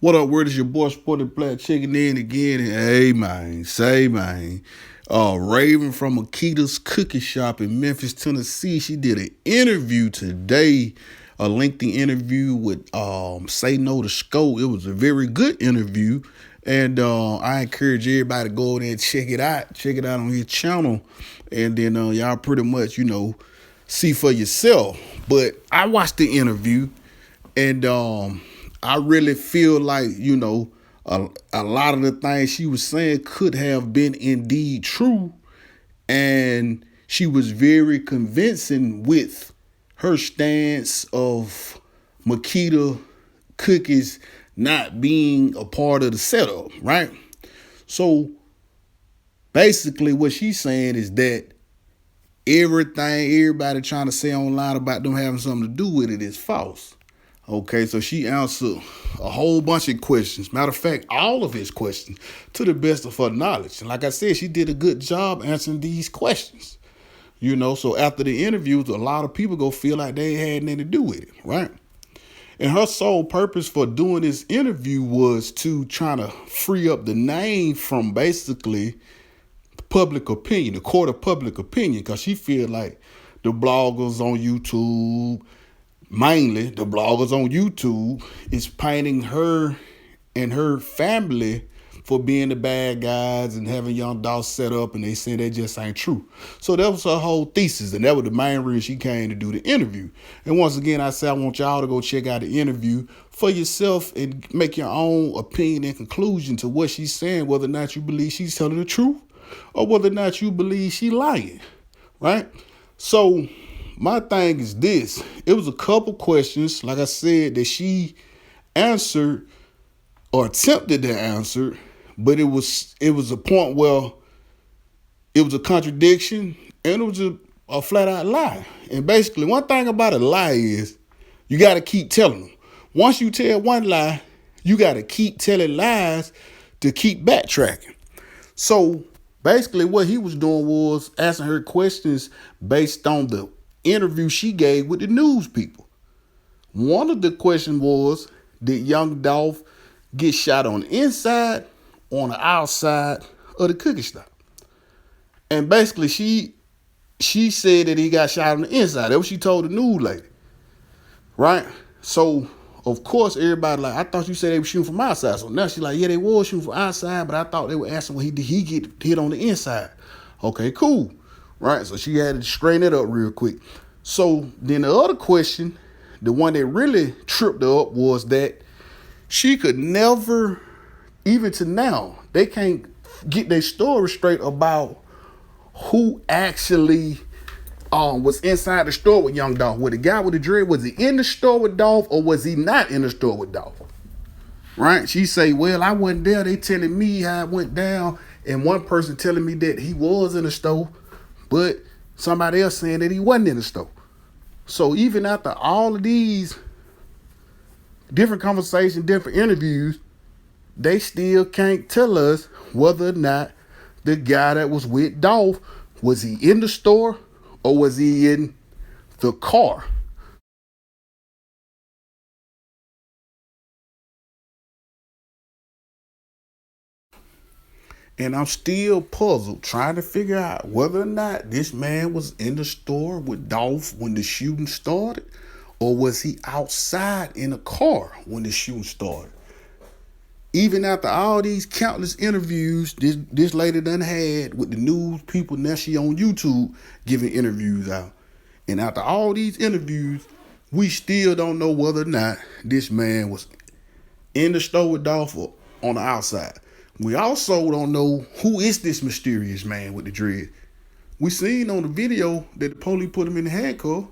What up, word is your boy Sporty Black checking in again. And hey man, say man. Raven from Makeda's cookie shop in Memphis, Tennessee. She did an interview today, a lengthy interview with Say No to Scope. It was a very good interview. And I encourage everybody to go there and check it out. Check it out on his channel. And then y'all pretty much, see for yourself. But I watched the interview and I really feel like a lot of the things she was saying could have been indeed true, and she was very convincing with her stance of Makeda cookies not being a part of the setup, right? So basically, what she's saying is that everybody trying to say online about them having something to do with it is false. Okay, so she answered a whole bunch of questions. Matter of fact, all of his questions to the best of her knowledge. And like I said, she did a good job answering these questions. So after the interviews, a lot of people go feel like they had nothing to do with it, right? And her sole purpose for doing this interview was to try to free up the name from basically public opinion, the court of public opinion, because she feel like the bloggers on YouTube, mainly the bloggers on YouTube, is painting her and her family for being the bad guys and having Young Dolph set up, and they say that just ain't true. So that was her whole thesis, and that was the main reason she came to do the interview. And once again, I say I want y'all to go check out the interview for yourself and make your own opinion and conclusion to what she's saying, whether or not you believe she's telling the truth or whether or not you believe she lying, right? So my thing is this. It was a couple questions, like I said, that she answered or attempted to answer, but it was a point where it was a contradiction and it was a flat out lie. And basically, one thing about a lie is you got to keep telling them. Once you tell one lie, you got to keep telling lies to keep backtracking. So basically, what he was doing was asking her questions based on the interview she gave with the news people. One of the questions was, did Young Dolph get shot on the inside or on the outside of the cookie shop? And basically, she said that he got shot on the inside. That's what she told the news lady, right? So of course, everybody like, I thought you said they were shooting from outside. So now she's like, yeah, they was shooting from outside, but I thought they were asking, well, did he get hit on the inside? Okay, cool. Right? So she had to straighten it up real quick. So then the other question, the one that really tripped her up, was that she could never, even to now, they can't get their story straight about who actually was inside the store with Young Dolph. With the guy with the dread, was he in the store with Dolph or was he not in the store with Dolph? Right? She say, well, I wasn't there. They telling me how it went down. And one person telling me that he was in the store, but somebody else saying that he wasn't in the store. So even after all of these different conversations, different interviews, they still can't tell us whether or not the guy that was with Dolph, was he in the store or was he in the car? And I'm still puzzled trying to figure out whether or not this man was in the store with Dolph when the shooting started, or was he outside in a car when the shooting started. Even after all these countless interviews this lady done had with the news people, now she on YouTube giving interviews out. And after all these interviews, we still don't know whether or not this man was in the store with Dolph or on the outside. We also don't know who is this mysterious man with the dread. We seen on the video that the police put him in the handcuff.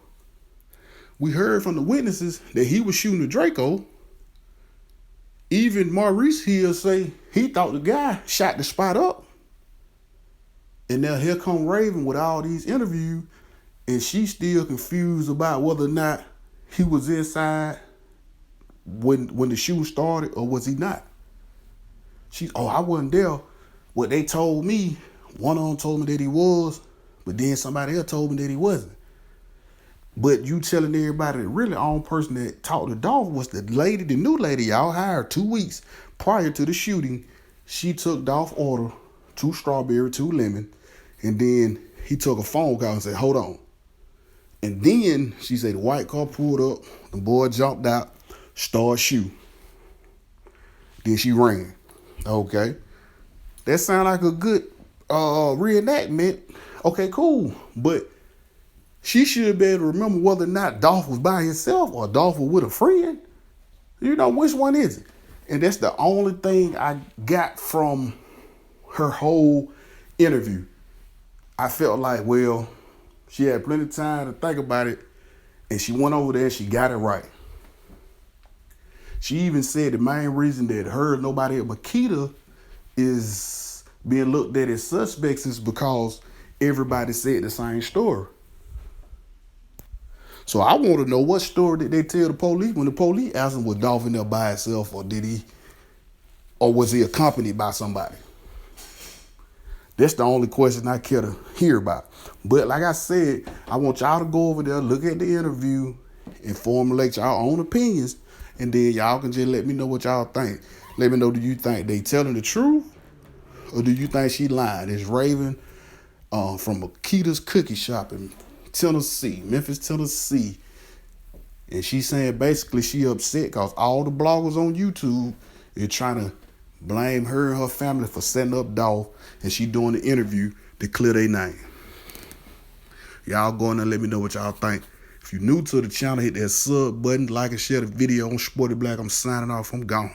We heard from the witnesses that he was shooting a Draco. Even Maurice here say he thought the guy shot the spot up. And now here come Raven with all these interviews, and she's still confused about whether or not he was inside when the shooting started or was he not. I wasn't there. What they told me, one of them told me that he was, but then somebody else told me that he wasn't. But you telling everybody the really only person that talked to Dolph was the new lady y'all hired 2 weeks prior to the shooting. She took Dolph's order, 2 strawberry, 2 lemon, and then he took a phone call and said, hold on. And then she said the white car pulled up, the boy jumped out, started shooting. Then she ran. Okay. That sound like a good reenactment. Okay, cool. But she should be able to remember whether or not Dolph was by himself or Dolph was with a friend. You know, which one is it? And that's the only thing I got from her whole interview. I felt like, well, she had plenty of time to think about it, and she went over there and she got it right. She even said the main reason that her and nobody at Makeda is being looked at as suspects is because everybody said the same story. So I want to know what story did they tell the police when the police asked him was Dolph in there by himself, or was he accompanied by somebody? That's the only question I care to hear about. But like I said, I want y'all to go over there, look at the interview, and formulate your own opinions, and then y'all can just let me know what y'all think. Let me know, do you think they telling the truth, or do you think she lying? It's Raven from Makeda's Cookie Shop in Tennessee, Memphis, Tennessee. And she's saying basically she upset because all the bloggers on YouTube are trying to blame her and her family for setting up Dolph, and she doing the interview to clear their name. Y'all go in there and let me know what y'all think. If you're new to the channel, hit that sub button, like and share the video on Sporty Black. I'm signing off. I'm gone.